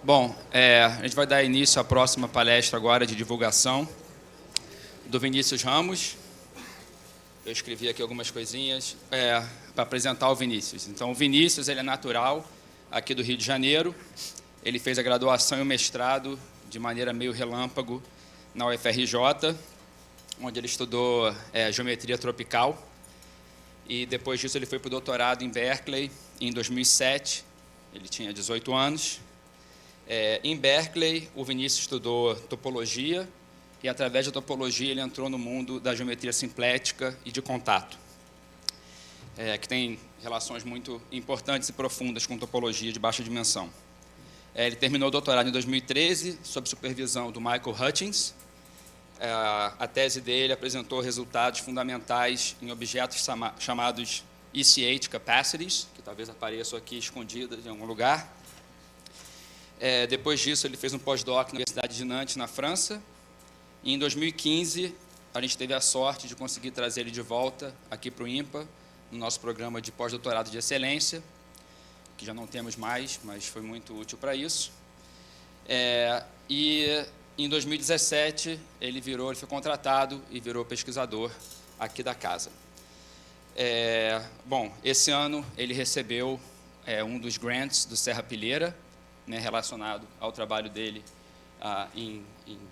Bom, a gente vai dar início à próxima palestra agora de divulgação do Vinícius Ramos. Eu escrevi aqui algumas coisinhas para apresentar o Vinícius. Então, o Vinícius ele é natural aqui do Rio de Janeiro. Ele fez a graduação e o mestrado de maneira meio relâmpago na UFRJ, onde ele estudou geometria tropical. E depois disso ele foi para o doutorado em Berkeley em 2007. Ele tinha 18 anos. Em Berkeley, o Vinícius estudou topologia e, através da topologia, ele entrou no mundo da geometria simplética e de contato, que tem relações muito importantes e profundas com topologia de baixa dimensão. Ele terminou o doutorado em 2013, sob supervisão do Michael Hutchins. A tese dele apresentou resultados fundamentais em objetos chamados ECH capacities, que talvez apareçam aqui escondidas em algum lugar. Depois disso, ele fez um pós-doc na Universidade de Nantes, na França. E, em 2015, a gente teve a sorte de conseguir trazer ele de volta aqui para o IMPA, no nosso programa de pós-doutorado de excelência, que já não temos mais, mas foi muito útil para isso. E, em 2017, ele foi contratado e virou pesquisador aqui da casa. Bom, esse ano ele recebeu um dos grants do Serra Pilheira, relacionado ao trabalho dele em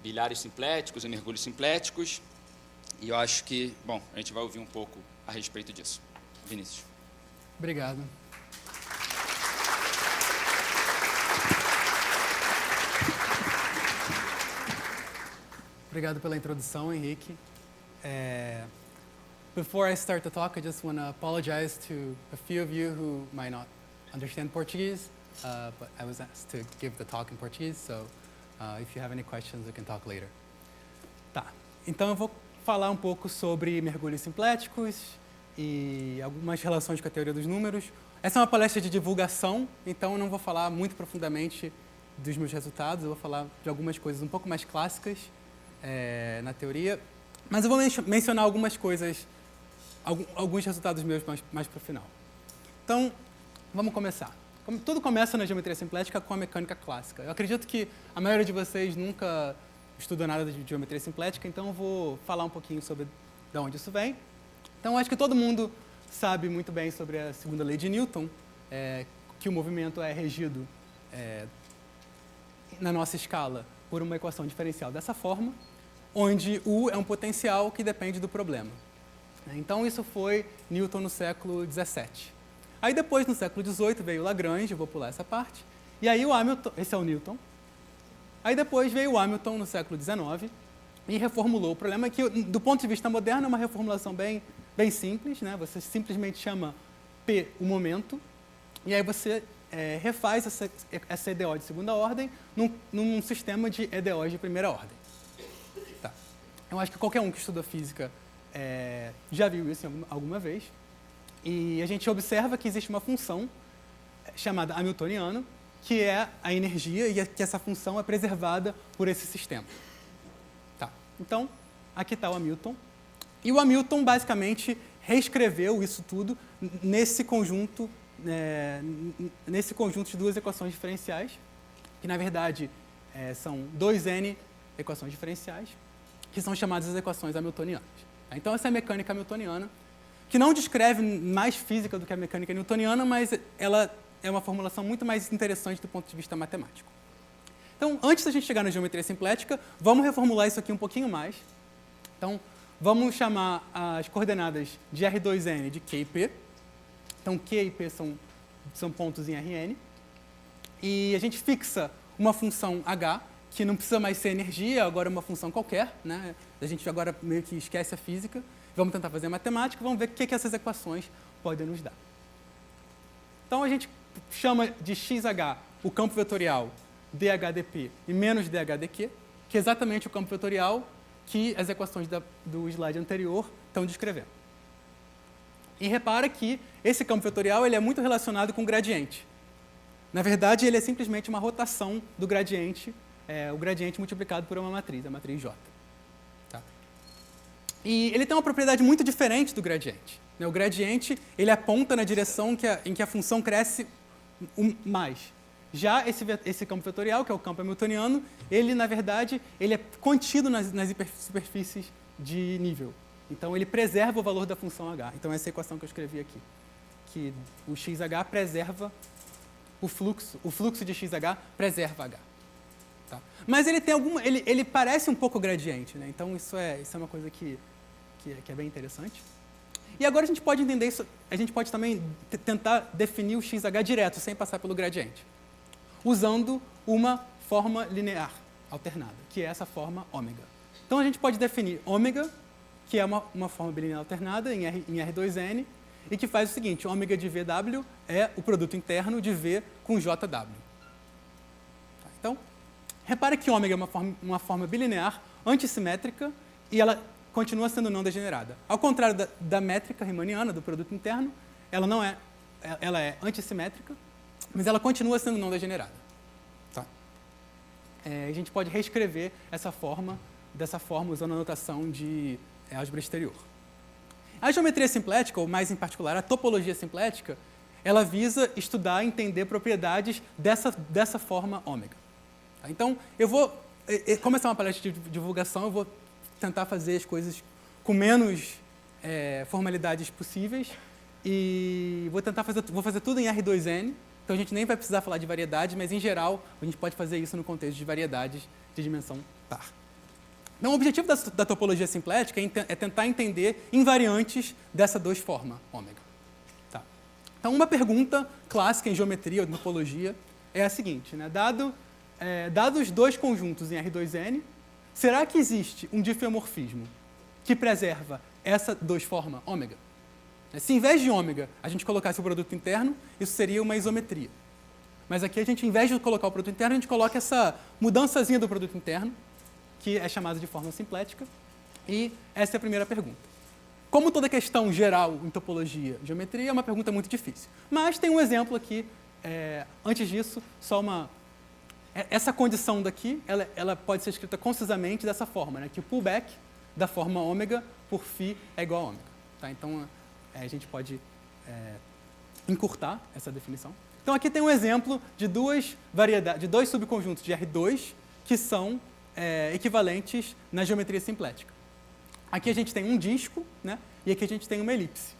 bilhares simpléticos e mergulhos simpléticos. E eu acho que, bom, a gente vai ouvir um pouco a respeito disso. Vinícius. Obrigado. Obrigado pela introdução, Henrique. Before I start the talk, I just want to apologize to a few of you who might not understand Portuguese. But I was asked to give the talk in Portuguese, so if you have any questions, we can talk later. Tá, então eu vou falar um pouco sobre mergulhos simpléticos e algumas relações com a teoria dos números. Essa é uma palestra de divulgação, então eu não vou falar muito profundamente dos meus resultados, eu vou falar de algumas coisas um pouco mais clássicas na teoria, mas eu vou mencionar algumas coisas, alguns resultados meus mais para o final. Então, vamos começar. Tudo começa na geometria simplética com a mecânica clássica. Eu acredito que a maioria de vocês nunca estudou nada de geometria simplética, então eu vou falar um pouquinho sobre de onde isso vem. Então, acho que todo mundo sabe muito bem sobre a segunda lei de Newton, que o movimento é regido na nossa escala por uma equação diferencial dessa forma, onde U é um potencial que depende do problema. Então, isso foi Newton no século XVII. Aí depois, no século XVIII, veio o Lagrange, vou pular essa parte, e aí o Hamilton, esse é o Newton. Aí depois veio o Hamilton no século XIX e reformulou o problema, que do ponto de vista moderno é uma reformulação bem simples, né? Você simplesmente chama P o momento, e aí você refaz essa EDO de segunda ordem num sistema de EDOs de primeira ordem. Tá. Eu acho que qualquer um que estuda física já viu isso alguma vez. E a gente observa que existe uma função chamada hamiltoniano, que é a energia, e que essa função é preservada por esse sistema. Tá. Então, aqui está o Hamilton. E o Hamilton, basicamente, reescreveu isso tudo nesse conjunto de duas equações diferenciais, que, na verdade, são 2n equações diferenciais, que são chamadas as equações hamiltonianas. Então, essa é a mecânica hamiltoniana, que não descreve mais física do que a mecânica newtoniana, mas ela é uma formulação muito mais interessante do ponto de vista matemático. Então, antes da gente chegar na geometria simplética, vamos reformular isso aqui um pouquinho mais. Então, vamos chamar as coordenadas de R2n de Q e P. Então, Q e P são pontos em Rn. E a gente fixa uma função h, que não precisa mais ser energia, agora é uma função qualquer, né? A gente agora meio que esquece a física. Vamos tentar fazer matemática, vamos ver o que essas equações podem nos dar. Então, a gente chama de XH o campo vetorial dHdP e menos dHdQ, que é exatamente o campo vetorial que as equações do slide anterior estão descrevendo. E repara que esse campo vetorial ele é muito relacionado com o gradiente. Na verdade, ele é simplesmente uma rotação do gradiente, o gradiente multiplicado por uma matriz, a matriz J. E ele tem uma propriedade muito diferente do gradiente. O gradiente ele aponta na direção em que a função cresce mais. Já esse campo vetorial, que é o campo hamiltoniano, ele, na verdade, ele é contido nas superfícies de nível. Então, ele preserva o valor da função h. Então, essa é a equação que eu escrevi aqui, que o xh preserva o fluxo de xh preserva h. Tá? Mas ele tem ele parece um pouco gradiente, né? Então, isso é uma coisa que é bem interessante. E agora a gente pode entender isso, a gente pode também tentar definir o xh direto, sem passar pelo gradiente, usando uma forma linear alternada, que é essa forma ômega. Então, a gente pode definir ômega, que é uma forma bilinear alternada em R2N, e que faz o seguinte: ômega de VW é o produto interno de V com JW. Então, repare que ômega é uma forma bilinear antissimétrica e ela continua sendo não degenerada. Ao contrário da métrica riemanniana, do produto interno, ela é antissimétrica, mas ela continua sendo não degenerada. Tá? A gente pode reescrever dessa forma usando a notação de álgebra exterior. A geometria simplética, ou mais em particular a topologia simplética, ela visa estudar e entender propriedades dessa forma ômega. Tá? Então, como essa é uma palestra de divulgação, eu vou tentar fazer as coisas com menos formalidades possíveis e vou fazer tudo em R2N, então a gente nem vai precisar falar de variedades, mas em geral a gente pode fazer isso no contexto de variedades de dimensão par. Então, o objetivo da topologia simplética é tentar entender invariantes dessa dois-forma ômega. Tá. Então, uma pergunta clássica em geometria ou topologia é a seguinte, né? Dados dois conjuntos em R2N, será que existe um difeomorfismo que preserva essa dois-forma ômega? Se em vez de ômega a gente colocasse o produto interno, isso seria uma isometria. Mas aqui a gente, em vez de colocar o produto interno, a gente coloca essa mudançazinha do produto interno, que é chamada de forma simplética, e essa é a primeira pergunta. Como toda questão geral em topologia e geometria, é uma pergunta muito difícil. Mas tem um exemplo aqui, antes disso, essa condição daqui, ela pode ser escrita concisamente dessa forma, né? Que o pullback da forma ômega por φ é igual a ômega. Tá? Então, a gente pode encurtar essa definição. Então, aqui tem um exemplo de dois subconjuntos de R2 que são equivalentes na geometria simplética. Aqui a gente tem um disco, né? E aqui a gente tem uma elipse.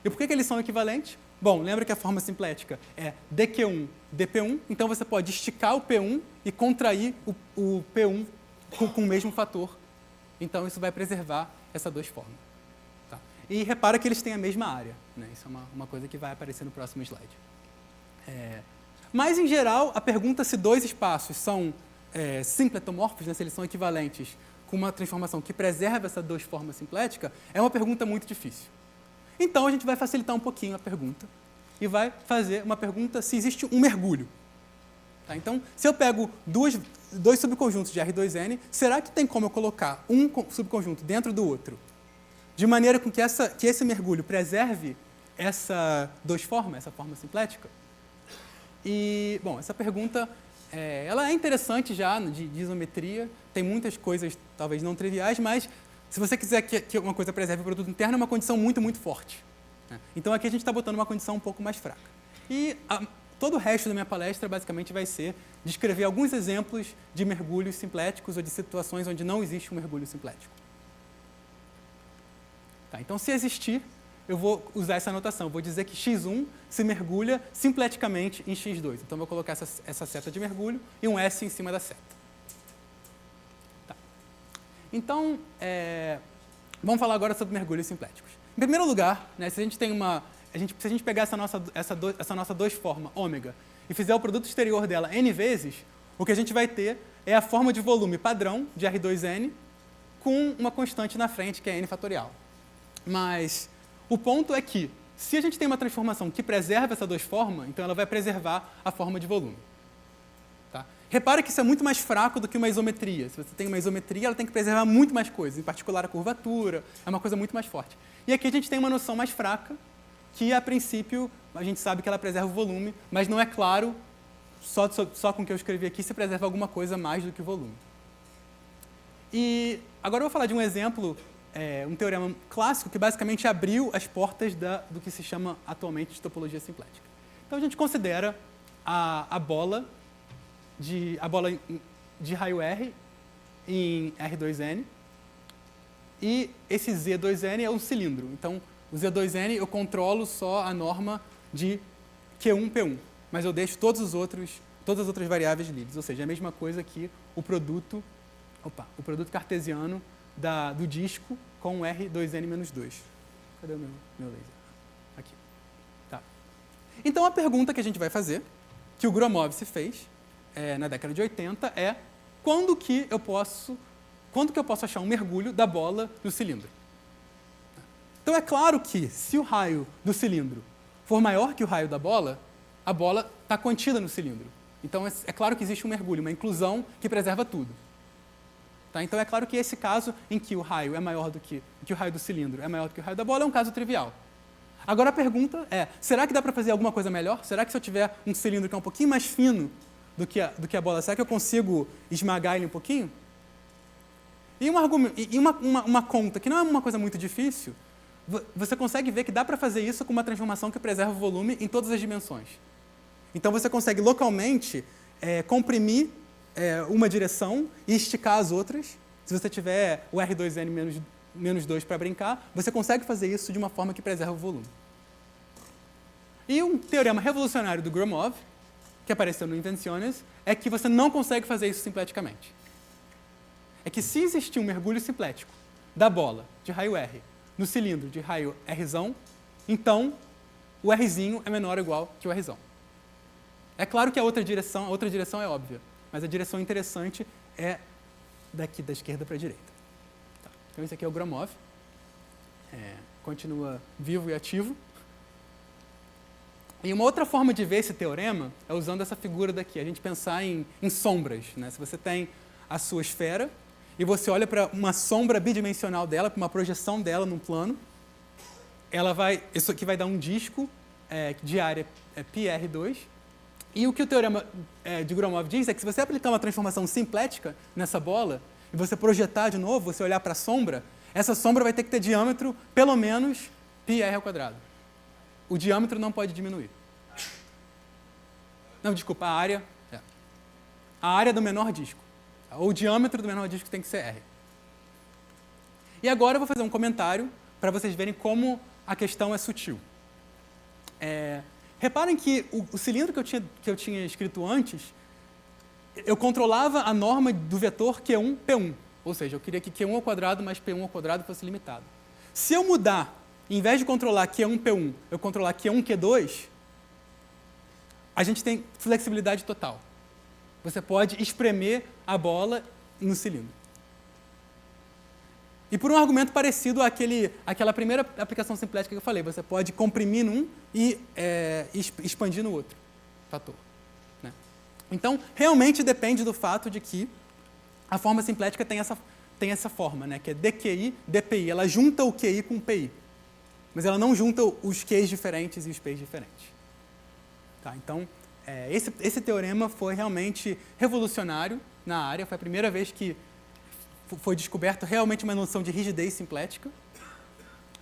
E por que eles são equivalentes? Bom, lembra que a forma simplética é dQ1, dP1, então você pode esticar o P1 e contrair o P1 com o mesmo fator. Então, isso vai preservar essas duas formas. Tá? E repara que eles têm a mesma área. Né? Isso é uma coisa que vai aparecer no próximo slide. Mas, em geral, a pergunta se dois espaços são simpletomorfos, né? Se eles são equivalentes com uma transformação que preserva essa duas formas simplética, é uma pergunta muito difícil. Então, a gente vai facilitar um pouquinho a pergunta e vai fazer uma pergunta se existe um mergulho. Tá? Então, se eu pego dois subconjuntos de R2N, será que tem como eu colocar um subconjunto dentro do outro, de maneira com que esse mergulho preserve essa forma simplética? E, bom, essa pergunta ela é interessante já de isometria, tem muitas coisas talvez não triviais, mas se você quiser que uma coisa preserve o produto interno, é uma condição muito, muito forte. Né? Então, aqui a gente está botando uma condição um pouco mais fraca. E todo o resto da minha palestra, basicamente, vai ser descrever alguns exemplos de mergulhos simpléticos ou de situações onde não existe um mergulho simplético. Tá, então, se existir, eu vou usar essa notação. Eu vou dizer que x1 se mergulha simpleticamente em x2. Então, eu vou colocar essa seta de mergulho e um S em cima da seta. Tá. Então, vamos falar agora sobre mergulhos simpléticos. Em primeiro lugar, né, se a gente pegar essa nossa dois-forma, ômega, e fizer o produto exterior dela n vezes, o que a gente vai ter é a forma de volume padrão de R2N com uma constante na frente, que é n fatorial. Mas o ponto é que, se a gente tem uma transformação que preserva essa dois-forma, então ela vai preservar a forma de volume. Tá? Repara que isso é muito mais fraco do que uma isometria. Se você tem uma isometria, ela tem que preservar muito mais coisas, em particular a curvatura, é uma coisa muito mais forte. E aqui a gente tem uma noção mais fraca, que a princípio a gente sabe que ela preserva o volume, mas não é claro, só com o que eu escrevi aqui, se preserva alguma coisa mais do que o volume. E agora eu vou falar de um exemplo, um teorema clássico que basicamente abriu as portas do que se chama atualmente de topologia simplética. Então a gente considera a bola de raio R em R2N, e esse Z2N é um cilindro. Então, o Z2N eu controlo só a norma de Q1, P1, mas eu deixo todas as outras variáveis livres, ou seja, é a mesma coisa que o produto cartesiano do disco com R2N-2. Cadê o meu laser? Aqui. Tá. Então, a pergunta que a gente vai fazer, que o Gromov se fez na década de 80, é quando que eu posso achar um mergulho da bola no cilindro? Então, é claro que, se o raio do cilindro for maior que o raio da bola, a bola está contida no cilindro. Então, é claro que existe um mergulho, uma inclusão que preserva tudo. Tá? Então, é claro que esse caso em que o raio é maior do que o raio do cilindro é maior do que o raio da bola é um caso trivial. Agora, a pergunta é, será que dá para fazer alguma coisa melhor? Será que se eu tiver um cilindro que é um pouquinho mais fino do que a bola, será que eu consigo esmagar ele um pouquinho? E uma conta, que não é uma coisa muito difícil, você consegue ver que dá para fazer isso com uma transformação que preserva o volume em todas as dimensões. Então, você consegue localmente comprimir uma direção e esticar as outras. Se você tiver o R2N-2 para brincar, você consegue fazer isso de uma forma que preserva o volume. E um teorema revolucionário do Gromov, que apareceu no Invenciones, é que você não consegue fazer isso simpleticamente. É que se existir um mergulho simplético da bola de raio R no cilindro de raio Rzão, então o Rzinho é menor ou igual que o Rzão. É claro que a outra direção é óbvia, mas a direção interessante é daqui da esquerda para a direita. Tá. Então esse aqui é o Gromov, continua vivo e ativo. E uma outra forma de ver esse teorema é usando essa figura daqui, a gente pensar em sombras. Né? Se você tem a sua esfera e você olha para uma sombra bidimensional dela, para uma projeção dela num plano, isso aqui vai dar um disco de área πr2, e o que o teorema de Gromov diz é que se você aplicar uma transformação simplética nessa bola, e você projetar de novo, você olhar para a sombra, essa sombra vai ter que ter diâmetro pelo menos πr². O diâmetro não pode diminuir. Não, desculpa, a área. A área do menor disco. Ou o diâmetro do menor disco tem que ser R. E agora eu vou fazer um comentário para vocês verem como a questão é sutil. Reparem que o cilindro que eu tinha escrito antes, eu controlava a norma do vetor Q1, P1. Ou seja, eu queria que Q1² mais P1² fosse limitado. Se eu mudar, em vez de controlar Q1, P1, eu controlar Q1, Q2, a gente tem flexibilidade total. Você pode espremer a bola no cilindro. E por um argumento parecido àquela primeira aplicação simplética que eu falei, você pode comprimir num e expandir no outro fator. Né? Então, realmente depende do fato de que a forma simplética tem essa forma, né? Que é dQi, dPi. Ela junta o QI com o PI. Mas ela não junta os Qs diferentes e os Ps diferentes. Tá? Então, esse teorema foi realmente revolucionário na área. Foi a primeira vez que foi descoberto realmente uma noção de rigidez simplética.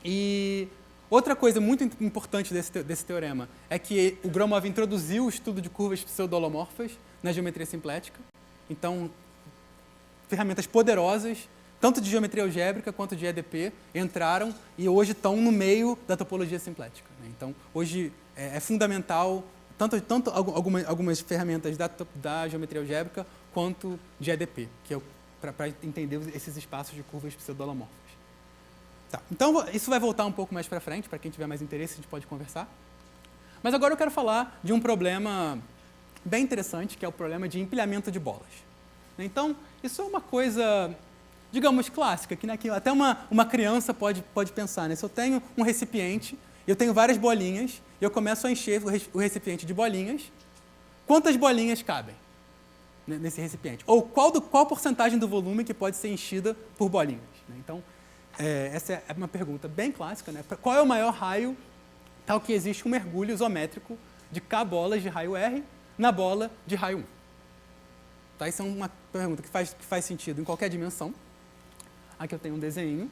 E outra coisa muito importante desse teorema é que o Gromov introduziu o estudo de curvas pseudolomorfas na geometria simplética. Então, ferramentas poderosas, tanto de geometria algébrica quanto de EDP, entraram e hoje estão no meio da topologia simplética. Né? Então, hoje é fundamental tanto algumas ferramentas da geometria algébrica quanto de EDP, que é para entender esses espaços de curvas pseudolomorfas. Tá, então, isso vai voltar um pouco mais para frente, para quem tiver mais interesse, a gente pode conversar. Mas agora eu quero falar de um problema bem interessante, que é o problema de empilhamento de bolas. Então, isso é uma coisa, digamos, clássica, que até uma criança pode pensar. Né? Se eu tenho um recipiente, eu tenho várias bolinhas, e eu começo a encher o recipiente de bolinhas, quantas bolinhas cabem nesse recipiente? Ou qual porcentagem do volume que pode ser enchida por bolinhas? Né? Então, essa é uma pergunta bem clássica. Né? Qual é o maior raio, tal que existe um mergulho isométrico de K bolas de raio R na bola de raio 1? Tá? Isso é uma pergunta que faz sentido em qualquer dimensão. Aqui eu tenho um desenho.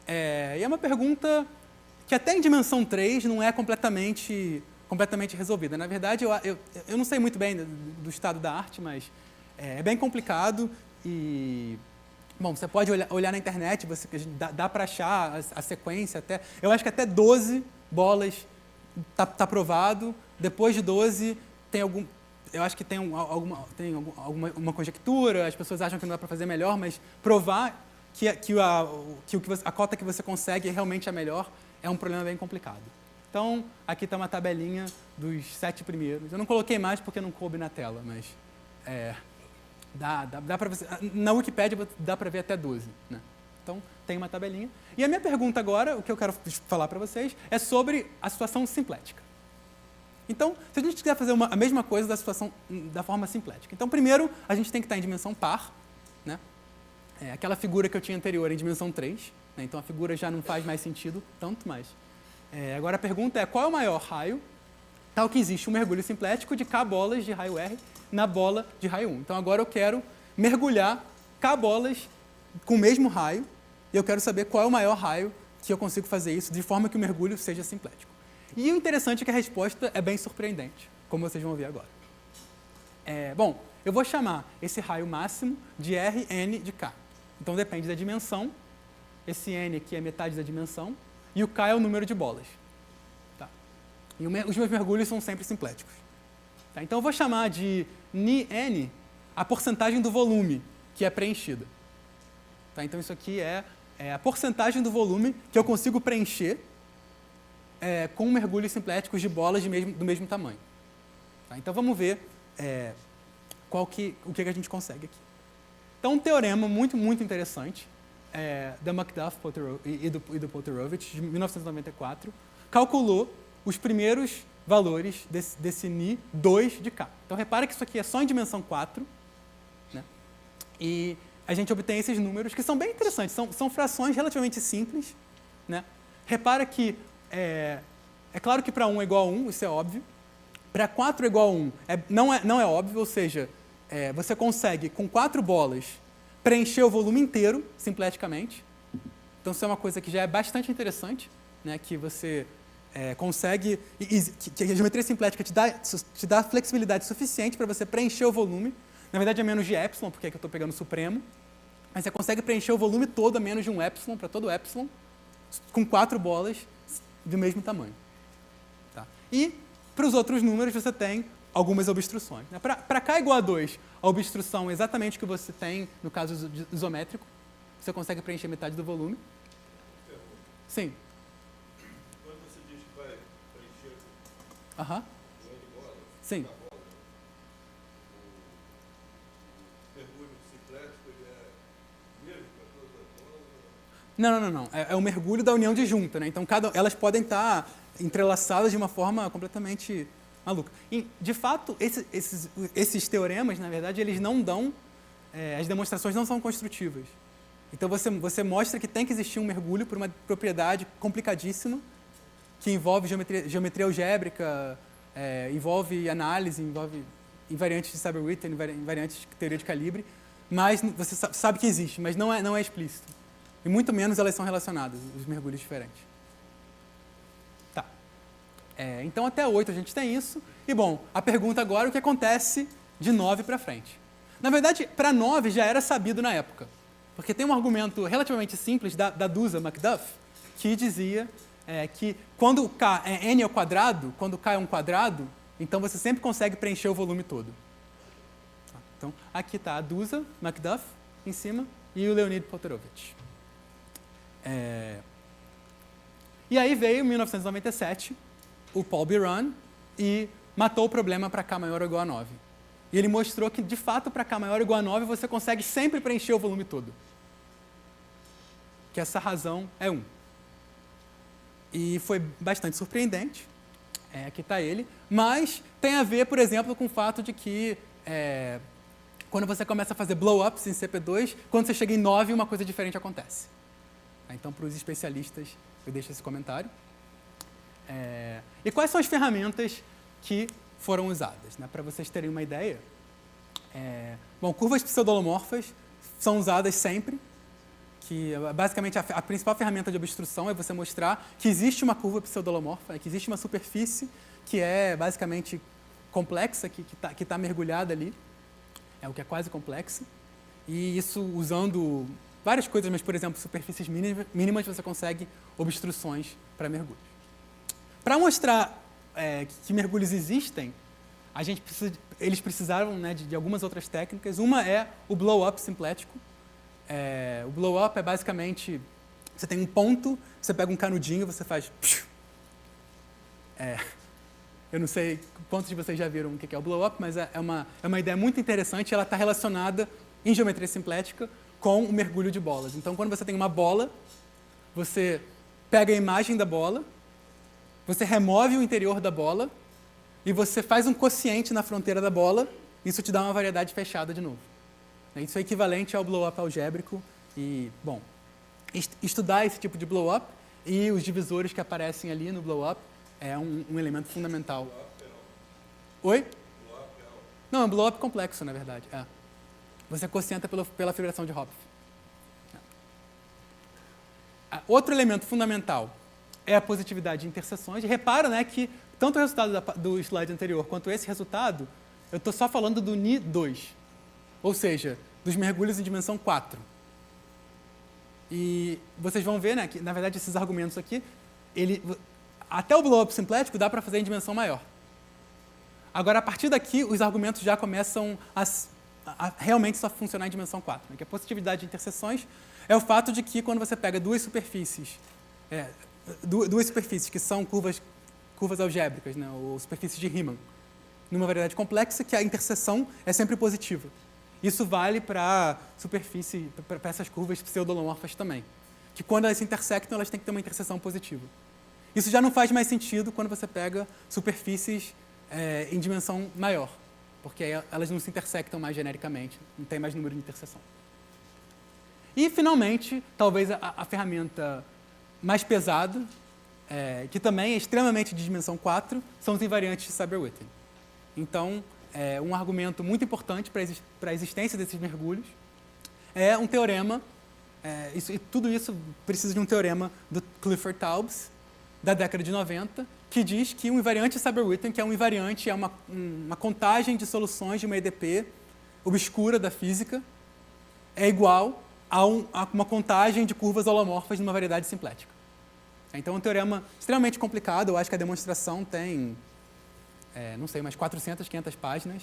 E é uma pergunta que até em dimensão 3 não é completamente completamente resolvida. Na verdade, eu não sei muito bem do estado da arte, mas é bem complicado e... Bom, você pode olhar na internet, dá para achar a sequência até... Eu acho que até 12 bolas tá provado. Depois de 12, tem algum... Eu acho que tem alguma conjectura, as pessoas acham que não dá para fazer melhor, mas provar que a cota que você consegue realmente é melhor é um problema bem complicado. Então, aqui está uma tabelinha dos 7 primeiros. Eu não coloquei mais porque não coube na tela, mas... Dá para você, na Wikipédia dá para ver até 12. Né? Então, tem uma tabelinha. E a minha pergunta agora, o que eu quero falar para vocês, é sobre a situação simplética. Então, se a gente quiser fazer a mesma coisa da forma simplética. Então, primeiro, a gente tem que estar em dimensão par. Né? Aquela figura que eu tinha anterior em dimensão 3. Né? Então, a figura já não faz mais sentido tanto mais. Agora, a pergunta é, qual é o maior raio? Tal que existe um mergulho simplético de K bolas de raio R na bola de raio 1. Então, agora eu quero mergulhar K bolas com o mesmo raio e eu quero saber qual é o maior raio que eu consigo fazer isso de forma que o mergulho seja simplético. E o interessante é que a resposta é bem surpreendente, como vocês vão ver agora. Bom, eu vou chamar esse raio máximo de Rn de K. Então, depende da dimensão. Esse N aqui é metade da dimensão e o K é o número de bolas. Tá? E os meus mergulhos são sempre simpléticos. Tá? Então, eu vou chamar de N a porcentagem do volume que é preenchida. Tá? Então, isso aqui é a porcentagem do volume que eu consigo preencher com mergulhos simpléticos de bolas do mesmo tamanho. Tá? Então, vamos ver o que a gente consegue aqui. Então, um teorema muito, muito interessante da McDuff e do Polterovich, de 1994, calculou os primeiros valores desse Ni 2 de K. Então, repara que isso aqui é só em dimensão 4, né? E a gente obtém esses números que são bem interessantes, são frações relativamente simples. Né? Repara que é claro que para 1 é igual a 1, isso é óbvio. Para 4 é igual a 1, não é óbvio, ou seja, você consegue, com 4 bolas, preencher o volume inteiro, simpleticamente. Então, isso é uma coisa que já é bastante interessante, né? Que você consegue... que a geometria simplética te dá flexibilidade suficiente para você preencher o volume. Na verdade, é menos de epsilon, porque aqui eu estou pegando o supremo. Mas você consegue preencher o volume todo a menos de 1 epsilon, para todo epsilon, com 4 bolas do mesmo tamanho. Tá? E, para os outros números, você tem algumas obstruções. Né? Para K igual a 2, a obstrução é exatamente o que você tem no caso isométrico. Você consegue preencher metade do volume. Sim. Quando você diz que vai preencher Aham. o N bola, Sim. a bola, o mergulho simplético ele é mesmo para todas as bolas? Não. É o mergulho da união disjunta. Né? Então, elas podem estar entrelaçadas de uma forma completamente maluca. E, de fato, esses teoremas, na verdade, eles não dão... as demonstrações não são construtivas. Então, você mostra que tem que existir um mergulho por uma propriedade complicadíssima, que envolve geometria algébrica, envolve análise, envolve invariantes de Seiberg-Witten, invariantes de teoria de calibre, mas você sabe que existe, mas não é explícito. E muito menos elas são relacionadas, os mergulhos diferentes. Tá. Então, até 8 a gente tem isso. E, bom, a pergunta agora é o que acontece de 9 para frente. Na verdade, para 9 já era sabido na época. Porque tem um argumento relativamente simples da Dusa McDuff, que dizia que quando K é n ao quadrado, quando K é um quadrado, então você sempre consegue preencher o volume todo. Então, aqui está a Dusa McDuff em cima e o Leonid Polterovich. E aí veio, em 1997, o Paul Biran e matou o problema para K maior ou igual a 9. E ele mostrou que, de fato, para K maior ou igual a 9, você consegue sempre preencher o volume todo. Que essa razão é 1. E foi bastante surpreendente. Aqui está ele. Mas tem a ver, por exemplo, com o fato de que quando você começa a fazer blow-ups em CP2, quando você chega em 9, uma coisa diferente acontece. Então, para os especialistas, eu deixo esse comentário. E quais são as ferramentas que foram usadas? Né? Para vocês terem uma ideia, bom, curvas pseudolomorfas são usadas sempre, que basicamente a principal ferramenta de obstrução é você mostrar que existe uma curva pseudolomorfa, né, que existe uma superfície que é basicamente complexa, que tá mergulhada ali, o que é quase complexa, e isso usando várias coisas, mas, por exemplo, superfícies mínimas você consegue obstruções para mergulhos. Para mostrar que mergulhos existem, eles precisaram, né, de algumas outras técnicas. Uma é o blow-up simplético. O blow-up é basicamente, você tem um ponto, você pega um canudinho, você faz... eu não sei quantos de vocês já viram o que é o blow-up, mas é uma ideia muito interessante. Ela está relacionada, em geometria simplética, com o mergulho de bolas. Então, quando você tem uma bola, você pega a imagem da bola, você remove o interior da bola e você faz um quociente na fronteira da bola, isso te dá uma variedade fechada de novo. Isso é equivalente ao blow-up algébrico e, bom, estudar esse tipo de blow-up e os divisores que aparecem ali no blow-up é um elemento fundamental. Oi? Não, é um blow-up complexo, na verdade. Você quocienta pela figuração de Hopf. Outro elemento fundamental é a positividade de interseções. Repara, né, que tanto o resultado do slide anterior quanto esse resultado, eu estou só falando do Ni2, ou seja, dos mergulhos em dimensão 4. E vocês vão ver, né, que, na verdade, esses argumentos aqui, até o blow-up simplético dá para fazer em dimensão maior. Agora, a partir daqui, os argumentos já começam a realmente só funcionar em dimensão 4. Né? Que a positividade de interseções é o fato de que quando você pega duas superfícies que são curvas algébricas, né? Ou superfícies de Riemann, numa variedade complexa, que a interseção é sempre positiva. Isso vale para essas curvas pseudolomorfas também, que quando elas se intersectam, elas têm que ter uma interseção positiva. Isso já não faz mais sentido quando você pega superfícies em dimensão maior, porque aí elas não se intersectam mais genericamente, não tem mais número de interseção. E, finalmente, talvez a ferramenta mais pesada, que também é extremamente de dimensão 4, são os invariantes de Cyber-Witten. Então, um argumento muito importante para a existência desses mergulhos é um teorema, tudo isso precisa de um teorema do Clifford-Taubes, da década de 90, que diz que um invariante Cyber-Witten, que é um invariante, é uma contagem de soluções de uma EDP obscura da física, é igual a uma contagem de curvas holomorfas numa variedade simplética. Então, é um teorema extremamente complicado. Eu acho que a demonstração tem, não sei, umas 400, 500 páginas.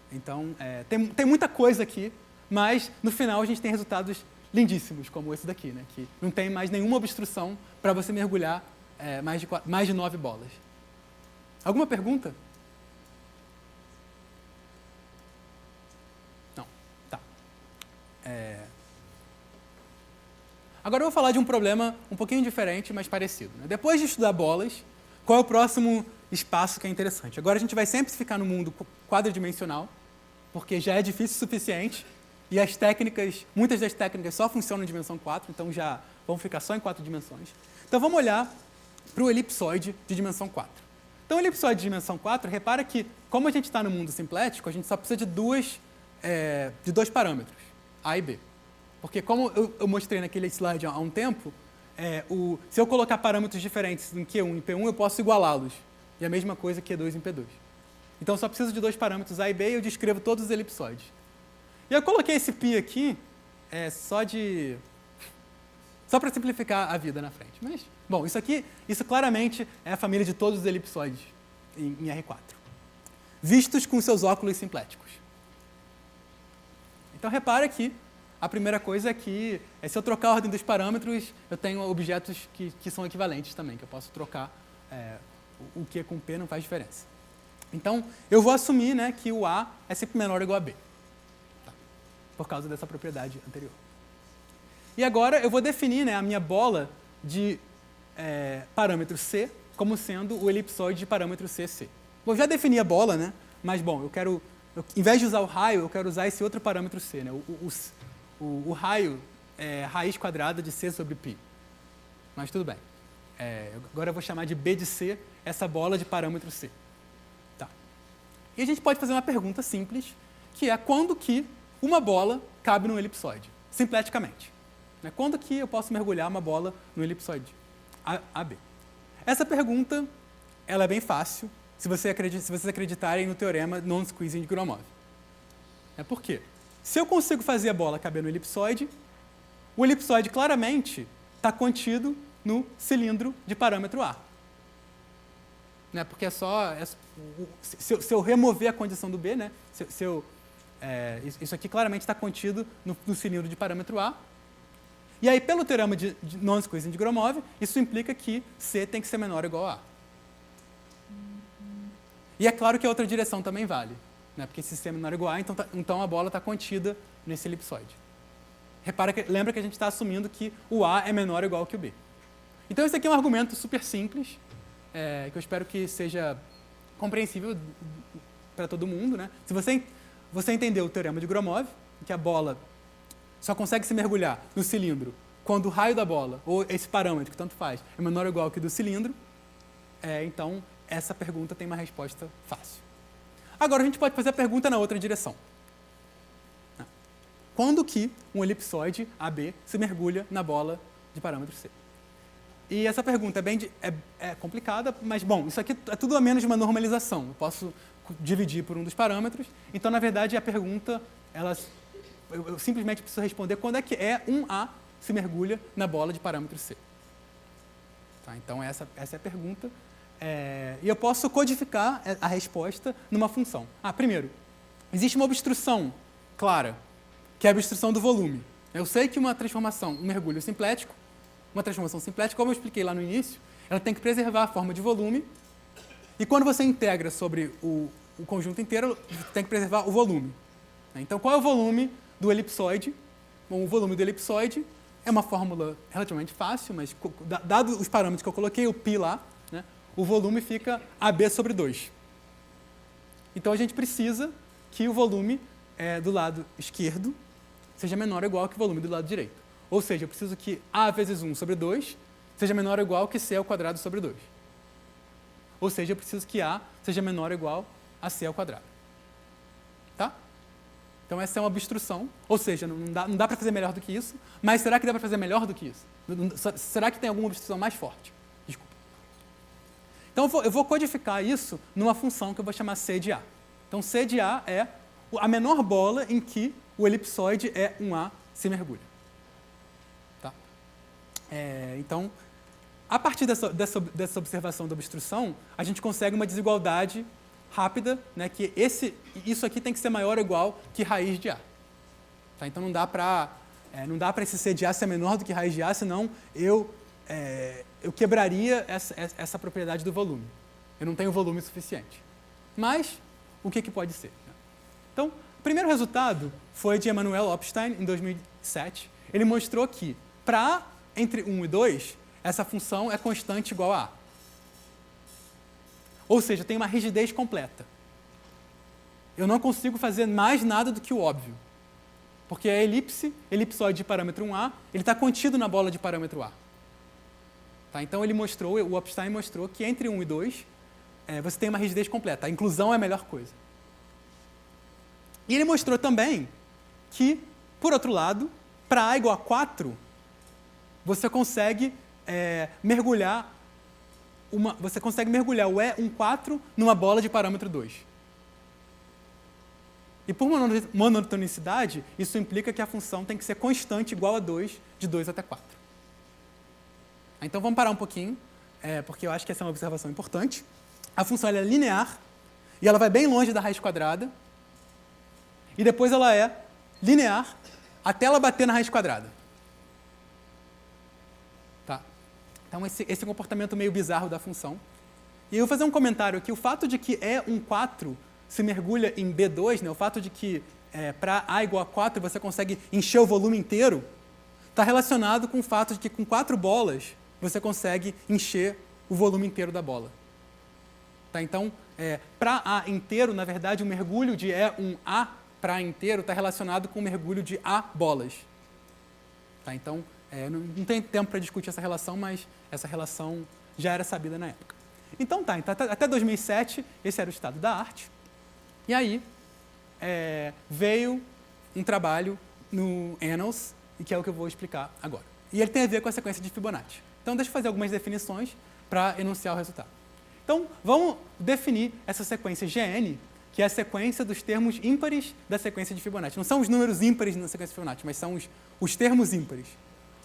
Então, tem muita coisa aqui, mas, no final, a gente tem resultados lindíssimos, como esse daqui, né? Que não tem mais nenhuma obstrução para você mergulhar mais de 9 bolas. Alguma pergunta? Não. Tá. Agora eu vou falar de um problema um pouquinho diferente, mas parecido. Né? Depois de estudar bolas, qual é o próximo espaço que é interessante? Agora a gente vai sempre ficar no mundo quadridimensional, porque já é difícil o suficiente, e muitas das técnicas só funcionam em dimensão 4, então já vão ficar só em 4 dimensões. Então vamos olhar para o elipsoide de dimensão 4. Então o elipsoide de dimensão 4, repara que, como a gente está no mundo simplético, a gente só precisa de dois parâmetros, A e B. Porque, como eu mostrei naquele slide há um tempo, se eu colocar parâmetros diferentes em Q1 e P1, eu posso igualá-los. E a mesma coisa Q2 em P2. Então, eu só preciso de dois parâmetros A e B e eu descrevo todos os elipsoides. E eu coloquei esse π aqui só para simplificar a vida na frente. Mas, bom, isso claramente é a família de todos os elipsoides em R4, vistos com seus óculos simpléticos. Então, repara que a primeira coisa é que, se eu trocar a ordem dos parâmetros, eu tenho objetos que são equivalentes também, que eu posso trocar o Q com P, não faz diferença. Então, eu vou assumir, né, que o A é sempre menor ou igual a B, tá? Por causa dessa propriedade anterior. E agora eu vou definir, né, a minha bola de parâmetro C como sendo o elipsoide de parâmetro CC. Eu já defini a bola, né, mas, bom, em vez de usar o raio, eu quero usar esse outro parâmetro C. Né, o raio é raiz quadrada de C sobre π. Mas tudo bem. Agora eu vou chamar de B de C essa bola de parâmetro C. Tá. E a gente pode fazer uma pergunta simples, que é quando que uma bola cabe num elipsoide, simpleticamente. né? Quando que eu posso mergulhar uma bola no elipsoide AB? Essa pergunta ela é bem fácil se vocês acreditarem no teorema non-squeezing de Gromov. Por quê? Se eu consigo fazer a bola caber no elipsoide, o elipsoide claramente está contido no cilindro de parâmetro A. Né? Porque se eu remover a condição do B, né? Isso aqui claramente está contido no cilindro de parâmetro A. E aí, pelo teorema de non-squeezing de Gromov, isso implica que C tem que ser menor ou igual a A. E é claro que a outra direção também vale, né? Porque se C é menor ou igual a A, então a bola está contida nesse elipsoide. Lembra que a gente está assumindo que o A é menor ou igual que o B. Então, esse aqui é um argumento super simples, que eu espero que seja compreensível para todo mundo, né? Se você entendeu o teorema de Gromov, que a bola só consegue se mergulhar no cilindro quando o raio da bola, ou esse parâmetro, que tanto faz, é menor ou igual que o do cilindro, então essa pergunta tem uma resposta fácil. Agora, a gente pode fazer a pergunta na outra direção. Quando que um elipsoide AB se mergulha na bola de parâmetro C? E essa pergunta é complicada, mas, bom, isso aqui é tudo a menos de uma normalização. Eu posso dividir por um dos parâmetros. Então, na verdade, a pergunta, eu simplesmente preciso responder quando é que um A se mergulha na bola de parâmetro C. Tá? Então, essa é a pergunta. E eu posso codificar a resposta numa função. Primeiro, existe uma obstrução clara, que é a obstrução do volume. Eu sei que uma transformação, um mergulho simplético, uma transformação simplética, como eu expliquei lá no início, ela tem que preservar a forma de volume, e quando você integra sobre o conjunto inteiro, tem que preservar o volume. Então, qual é o volume do elipsoide? Bom, o volume do elipsoide é uma fórmula relativamente fácil, mas dado os parâmetros que eu coloquei, o π lá, né, o volume fica AB sobre 2. Então, a gente precisa que o volume do lado esquerdo seja menor ou igual que o volume do lado direito. Ou seja, eu preciso que A vezes 1 sobre 2 seja menor ou igual que C ao quadrado sobre 2. Ou seja, eu preciso que A seja menor ou igual a C ao quadrado. Tá? Então, essa é uma obstrução. Ou seja, não dá para fazer melhor do que isso. Mas será que dá para fazer melhor do que isso? Será que tem alguma obstrução mais forte? Desculpa. Então, eu vou codificar isso numa função que eu vou chamar C de A. Então, C de A é a menor bola em que o elipsoide um A se mergulha. Tá? Então, a partir dessa observação da obstrução, a gente consegue uma desigualdade rápida, né, que isso aqui tem que ser maior ou igual que raiz de A. Tá? Então, não dá para esse C de A ser menor do que raiz de A, senão eu quebraria essa propriedade do volume. Eu não tenho volume suficiente. Mas, o que pode ser? Então, o primeiro resultado foi de Emanuel Opstein, em 2007. Ele mostrou que, para A entre 1 e 2, essa função é constante igual a A. Ou seja, tem uma rigidez completa. Eu não consigo fazer mais nada do que o óbvio. Porque a elipsoide de parâmetro 1A, ele está contido na bola de parâmetro A. Tá? Então, o Opstein mostrou que entre 1 e 2, você tem uma rigidez completa. A inclusão é a melhor coisa. E ele mostrou também que, por outro lado, para A igual a 4, você consegue mergulhar o E14 numa bola de parâmetro 2. E por monotonicidade, isso implica que a função tem que ser constante igual a 2, de 2 até 4. Então vamos parar um pouquinho, porque eu acho que essa é uma observação importante. A função é linear, e ela vai bem longe da raiz quadrada, e depois ela é linear até ela bater na raiz quadrada. Tá? Então, esse é um comportamento meio bizarro da função. E eu vou fazer um comentário aqui. O fato de que E14 se mergulha em B2, né, o fato de que para A igual a 4 você consegue encher o volume inteiro, está relacionado com o fato de que com 4 bolas você consegue encher o volume inteiro da bola. Tá? Então, para A inteiro, na verdade, o mergulho de E1A para A inteiro está relacionado com o mergulho de A bolas. Tá? Então, não tem tempo para discutir essa relação, mas essa relação já era sabida na época. Então, até 2007, esse era o estado da arte. E aí, veio um trabalho no Annals, e que é o que eu vou explicar agora. E ele tem a ver com a sequência de Fibonacci. Então, deixa eu fazer algumas definições para enunciar o resultado. Então, vamos definir essa sequência GN, que é a sequência dos termos ímpares da sequência de Fibonacci. Não são os números ímpares na sequência de Fibonacci, mas são os termos ímpares.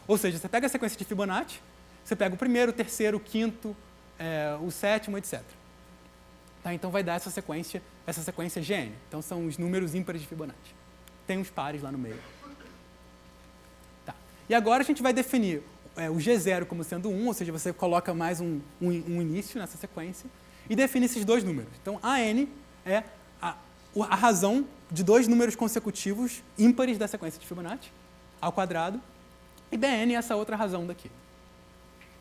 Ou seja, você pega a sequência de Fibonacci, você pega o primeiro, o terceiro, o quinto, o sétimo, etc. Tá? Então, vai dar essa sequência GN. Então, são os números ímpares de Fibonacci. Tem uns pares lá no meio. Tá. E agora a gente vai definir o G0 como sendo 1, ou seja, você coloca mais um início nessa sequência, e define esses dois números. Então, AN é a razão de dois números consecutivos ímpares da sequência de Fibonacci, ao quadrado, e BN é essa outra razão daqui.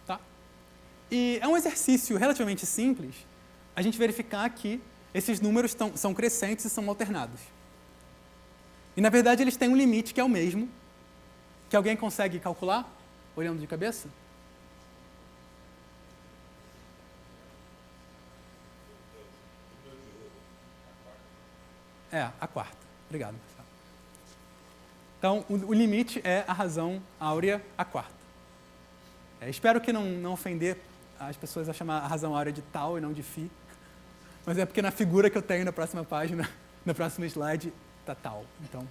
Tá? E é um exercício relativamente simples a gente verificar que esses números são crescentes e são alternados. E, na verdade, eles têm um limite que é o mesmo, que alguém consegue calcular, olhando de cabeça? A quarta. Obrigado, pessoal. Então, o limite é a razão áurea a quarta. Espero que não ofender as pessoas a chamar a razão áurea de tal e não de φ, mas é porque na figura que eu tenho na próxima página, no próximo slide, está tal. Então,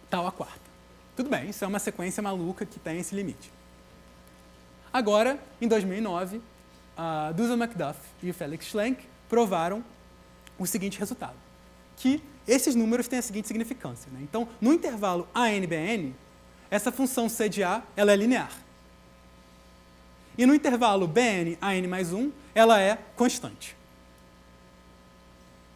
tal a quarta. Tudo bem, isso é uma sequência maluca que tem esse limite. Agora, em 2009, a Dusan McDuff e o Felix Schlenk provaram o seguinte resultado, que esses números têm a seguinte significância. Né? Então, no intervalo AN-BN, essa função C de A ela é linear. E no intervalo BN-AN mais 1, ela é constante.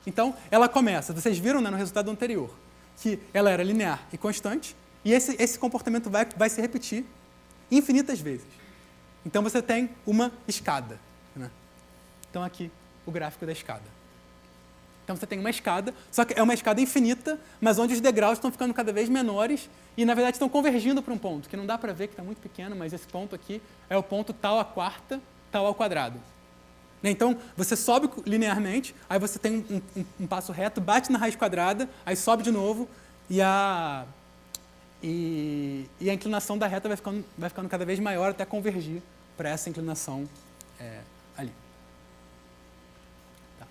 Então, ela começa, vocês viram, né, no resultado anterior, que ela era linear e constante, e esse comportamento vai se repetir infinitas vezes. Então, você tem uma escada. Né? Então, aqui, o gráfico da escada. Então, você tem uma escada, só que é uma escada infinita, mas onde os degraus estão ficando cada vez menores e, na verdade, estão convergindo para um ponto, que não dá para ver, que está muito pequeno, mas esse ponto aqui é o ponto tal à quarta, tal ao quadrado. Então, você sobe linearmente, aí você tem um passo reto, bate na raiz quadrada, aí sobe de novo, e a inclinação da reta vai ficando cada vez maior até convergir para essa inclinação ali. Tá.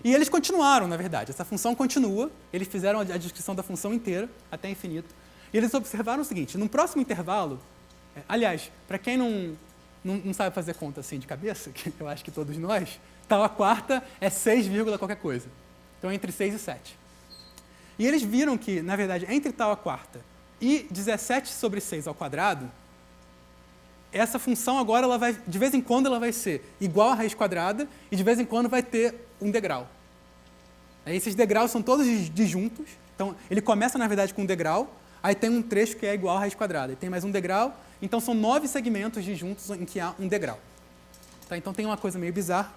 E eles continuaram, na verdade. Essa função continua. Eles fizeram a descrição da função inteira, até infinito. E eles observaram o seguinte, no próximo intervalo, aliás, para quem não sabe fazer conta assim de cabeça, que eu acho que todos nós, tal a quarta é 6, qualquer coisa. Então, entre 6 e 7. E eles viram que, na verdade, entre tal a quarta e 17 sobre 6 ao quadrado, essa função agora, de vez em quando, ela vai ser igual à raiz quadrada e de vez em quando vai ter um degrau. Esses degraus são todos disjuntos. Então, ele começa, na verdade, com um degrau, aí tem um trecho que é igual à raiz quadrada, e tem mais um degrau, então são 9 segmentos disjuntos em que há um degrau. Tá? Então, tem uma coisa meio bizarra.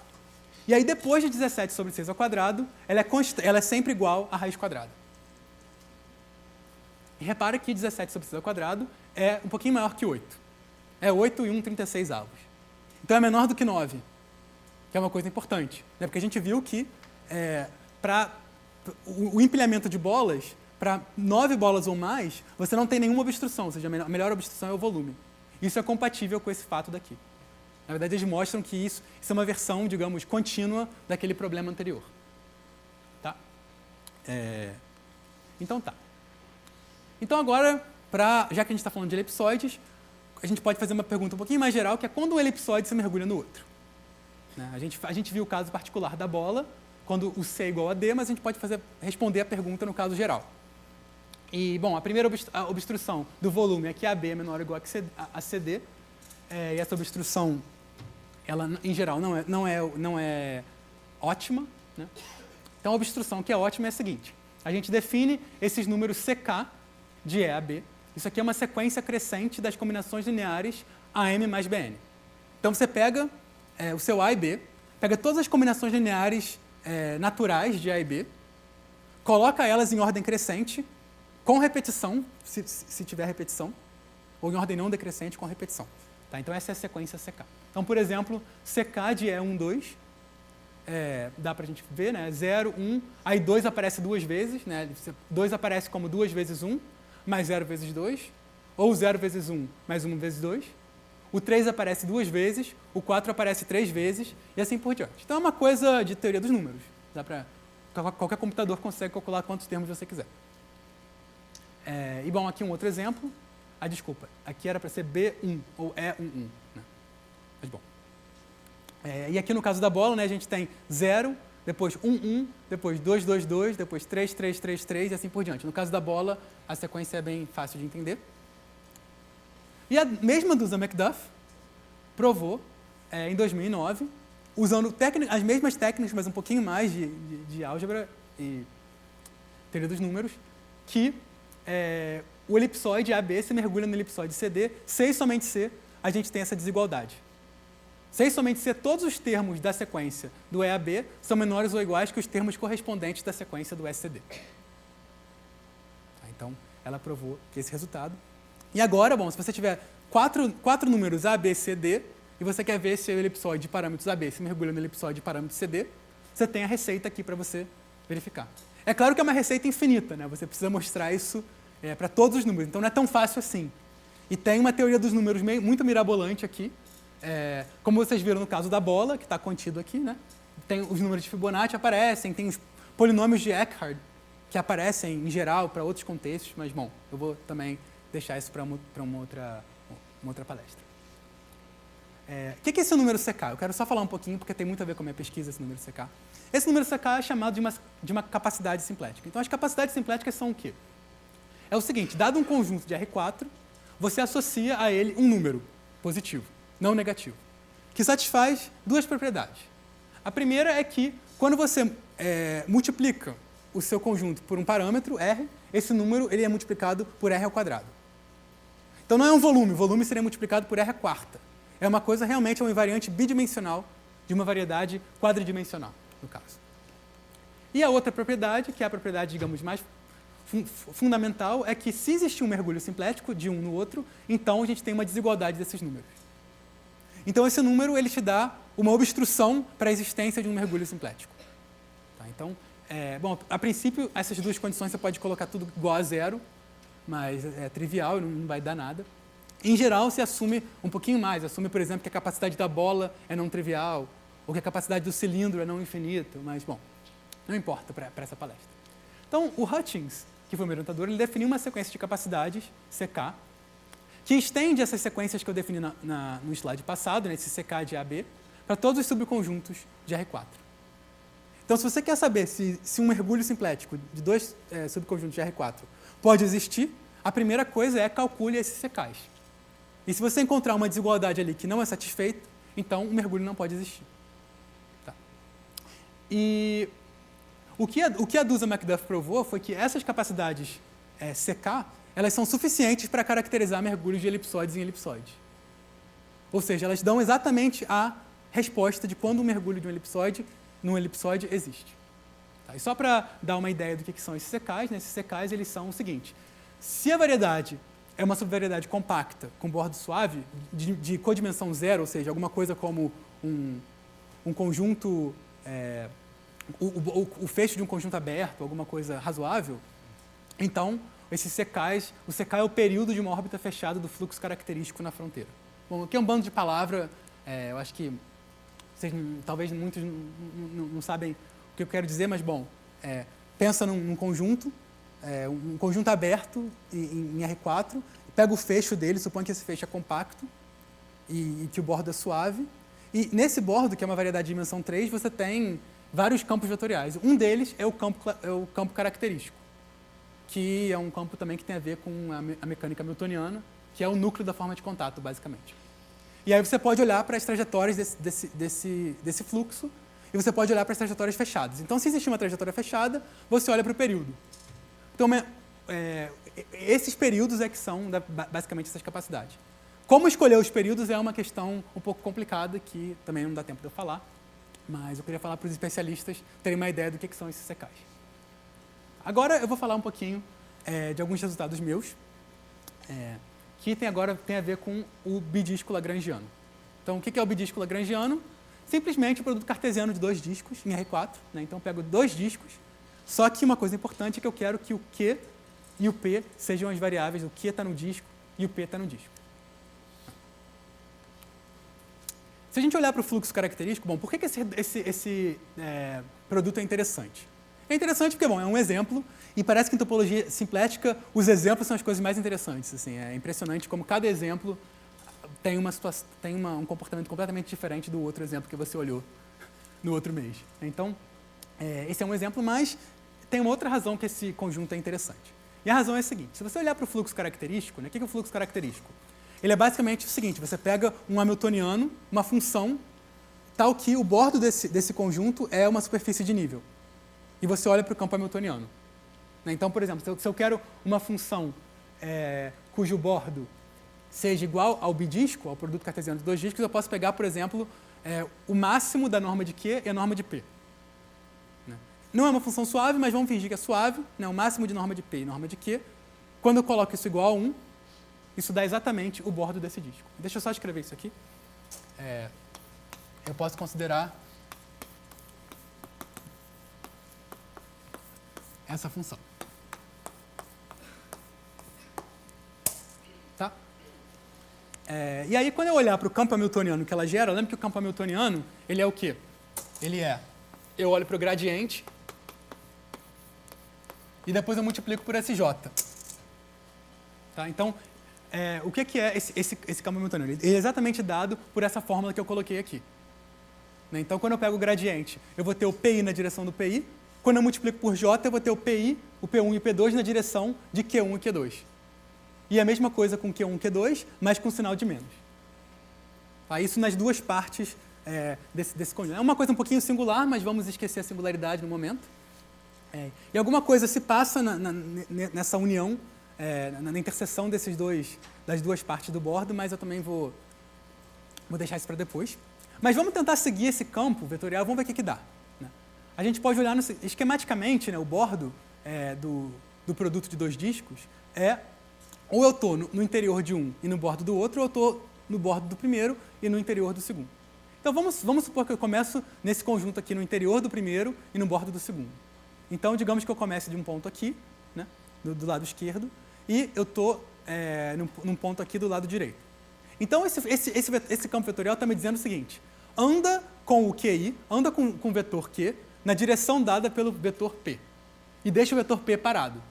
E aí, depois de 17 sobre 6 ao quadrado, ela é sempre igual à raiz quadrada. E repara que 17 sobre 6 ao quadrado é um pouquinho maior que 8. É 8 e 1/36. Então, é menor do que 9, que é uma coisa importante. Né? Porque a gente viu que para o empilhamento de bolas, para 9 bolas ou mais, você não tem nenhuma obstrução, ou seja, a melhor obstrução é o volume. Isso é compatível com esse fato daqui. Na verdade, eles mostram que isso é uma versão, digamos, contínua daquele problema anterior. Tá? Então, tá. Então, agora, já que a gente está falando de elipsoides, a gente pode fazer uma pergunta um pouquinho mais geral, que é quando um elipsoide se mergulha no outro. Né? A gente viu o caso particular da bola, quando o C é igual a D, mas a gente pode responder a pergunta no caso geral. E, bom, a primeira obstrução do volume é que AB é menor ou igual a CD, e essa obstrução, ela, em geral, não é ótima. Né? Então, a obstrução que é ótima é a seguinte. A gente define esses números CK de E a B. Isso aqui é uma sequência crescente das combinações lineares AM mais BN. Então, você pega o seu A e B, pega todas as combinações lineares naturais de A e B, coloca elas em ordem crescente, com repetição, se tiver repetição, ou em ordem não decrescente com repetição. Tá? Então, essa é a sequência CK. Então, por exemplo, CK de E1, 2, dá para a gente ver, né? 0, 1, aí 2 aparece duas vezes, né? 2 aparece como 2 vezes 1, mais 0 vezes 2, ou 0 vezes 1 mais 1 vezes 2. O 3 aparece 2 vezes, o 4 aparece 3 vezes, e assim por diante. Então é uma coisa de teoria dos números. Qualquer computador consegue calcular quantos termos você quiser. E bom, aqui um outro exemplo. Desculpa, aqui era para ser B1 ou E11. Né? Mas bom. E aqui no caso da bola, né, a gente tem 0, depois 1, 1, depois 2, 2, 2, depois 3, 3, 3, 3 e assim por diante. No caso da bola, a sequência é bem fácil de entender. E a mesma Dusa McDuff provou, em 2009, usando as mesmas técnicas, mas um pouquinho mais de álgebra e teoria dos números, que o elipsoide AB se mergulha no elipsoide CD, se e somente se a gente tem essa desigualdade. Se e somente se todos os termos da sequência do EAB são menores ou iguais que os termos correspondentes da sequência do SCD. Então, ela provou esse resultado. E agora, bom, se você tiver quatro números A, B, C, D, e você quer ver se o elipsoide de parâmetros AB se mergulha no elipsoide de parâmetros CD, você tem a receita aqui para você verificar. É claro que é uma receita infinita, né? Você precisa mostrar isso para todos os números, então não é tão fácil assim. E tem uma teoria dos números muito mirabolante aqui, como vocês viram no caso da bola, que está contido aqui, né? Tem os números de Fibonacci aparecem, tem os polinômios de Eckhart, que aparecem em geral para outros contextos, mas, bom, eu vou também deixar isso para uma outra palestra. O que é esse número CK? Eu quero só falar um pouquinho, porque tem muito a ver com a minha pesquisa, esse número CK. Esse número CK é chamado de uma capacidade simplética. Então, as capacidades simpléticas são o quê? É o seguinte, dado um conjunto de R4, você associa a ele um número positivo, não negativo, que satisfaz duas propriedades. A primeira é que, quando você multiplica o seu conjunto por um parâmetro, R, esse número ele é multiplicado por R ao quadrado. Então, não é um volume, o volume seria multiplicado por R à quarta. É uma coisa realmente, uma invariante bidimensional de uma variedade quadridimensional, no caso. E a outra propriedade, que é a propriedade, digamos, mais fundamental, é que se existir um mergulho simplético de um no outro, então a gente tem uma desigualdade desses números. Então, esse número ele te dá uma obstrução para a existência de um mergulho simplético. Tá? Então, bom, a princípio, essas duas condições você pode colocar tudo igual a zero, mas é trivial, não vai dar nada. Em geral, se assume um pouquinho mais. Assume, por exemplo, que a capacidade da bola é não trivial, ou que a capacidade do cilindro é não infinita, mas, bom, não importa para essa palestra. Então, o Hutchins, que foi o meu orientador, ele definiu uma sequência de capacidades, CK, que estende essas sequências que eu defini no slide passado, nesse CK de AB, para todos os subconjuntos de R4. Então, se você quer saber se um mergulho simplético de dois subconjuntos de R4 pode existir, a primeira coisa é calcule esses CKs. E se você encontrar uma desigualdade ali que não é satisfeita, então o mergulho não pode existir. Tá. E o que a Dusa McDuff provou foi que essas capacidades CK, elas são suficientes para caracterizar mergulhos de elipsoides em elipsoides. Ou seja, elas dão exatamente a resposta de quando um mergulho de um elipsoide num elipsoide existe. Tá. E só para dar uma ideia do que são esses CKs, né, esses CKs eles são o seguinte: se a variedade é uma subvariedade compacta com bordo suave, de codimensão zero, ou seja, alguma coisa como um conjunto, o fecho de um conjunto aberto, alguma coisa razoável, então, esses CKs, o CK é o período de uma órbita fechada do fluxo característico na fronteira. Bom, aqui é um bando de palavras, eu acho que vocês, talvez muitos não sabem o que eu quero dizer, mas, bom, pensa num conjunto, um conjunto aberto em R4, pega o fecho dele, supõe que esse fecho é compacto e que o bordo é suave. E nesse bordo, que é uma variedade de dimensão 3, você tem vários campos vetoriais. Um deles é o campo característico, que é um campo também que tem a ver com a mecânica newtoniana, que é o núcleo da forma de contato, basicamente. E aí você pode olhar para as trajetórias desse fluxo e você pode olhar para as trajetórias fechadas. Então, se existe uma trajetória fechada, você olha para o período. Então, esses períodos é que são basicamente essas capacidades. Como escolher os períodos é uma questão um pouco complicada, que também não dá tempo de eu falar, mas eu queria falar para os especialistas terem uma ideia do que são esses CKs. Agora eu vou falar um pouquinho de alguns resultados meus, que tem a ver com o bidisco lagrangiano. Então, o que é o bidisco lagrangiano? Simplesmente o produto cartesiano de dois discos em R4. Né? Então, eu pego dois discos. Só que uma coisa importante é que eu quero que o Q e o P sejam as variáveis, o Q está no disco e o P está no disco. Se a gente olhar para o fluxo característico, bom, por que esse produto é interessante? É interessante porque, bom, é um exemplo, e parece que em topologia simplética os exemplos são as coisas mais interessantes. Assim, é impressionante como cada exemplo tem um comportamento completamente diferente do outro exemplo que você olhou no outro mês. Então, esse é um exemplo, mas tem uma outra razão que esse conjunto é interessante. E a razão é a seguinte: se você olhar para o fluxo característico, né, o que é o fluxo característico? Ele é basicamente o seguinte: você pega um hamiltoniano, uma função, tal que o bordo desse conjunto é uma superfície de nível. E você olha para o campo hamiltoniano. Então, por exemplo, se eu quero uma função cujo bordo seja igual ao bidisco, ao produto cartesiano de dois discos, eu posso pegar, por exemplo, o máximo da norma de Q e a norma de P. Não é uma função suave, mas vamos fingir que é suave, né? O máximo de norma de P e norma de Q. Quando eu coloco isso igual a 1, isso dá exatamente o bordo desse disco. Deixa eu só escrever isso aqui. Eu posso considerar essa função. Tá? E aí, quando eu olhar para o campo hamiltoniano que ela gera, lembra que o campo hamiltoniano, ele é o quê? Eu olho para o gradiente e depois eu multiplico por SJ. Tá? Então, o que é esse campo hamiltoniano? Ele é exatamente dado por essa fórmula que eu coloquei aqui. Né? Então, quando eu pego o gradiente, eu vou ter o PI na direção do PI. Quando eu multiplico por J, eu vou ter o PI, o P1 e o P2 na direção de Q1 e Q2. E a mesma coisa com Q1 e Q2, mas com sinal de menos. Tá? Isso nas duas partes desse conjunto. É uma coisa um pouquinho singular, mas vamos esquecer a singularidade no momento. E alguma coisa se passa nessa união, na interseção das duas partes do bordo, mas eu também vou deixar isso para depois. Mas vamos tentar seguir esse campo vetorial, vamos ver o que dá. Né? A gente pode olhar esquematicamente, né, o bordo do produto de dois discos ou eu estou no interior de um e no bordo do outro, ou eu estou no bordo do primeiro e no interior do segundo. Então vamos supor que eu começo nesse conjunto aqui no interior do primeiro e no bordo do segundo. Então, digamos que eu comece de um ponto aqui, né, do lado esquerdo, e eu estou num ponto aqui do lado direito. Então, esse campo vetorial está me dizendo o seguinte: anda com o QI, anda com o vetor Q, na direção dada pelo vetor P. E deixa o vetor P parado.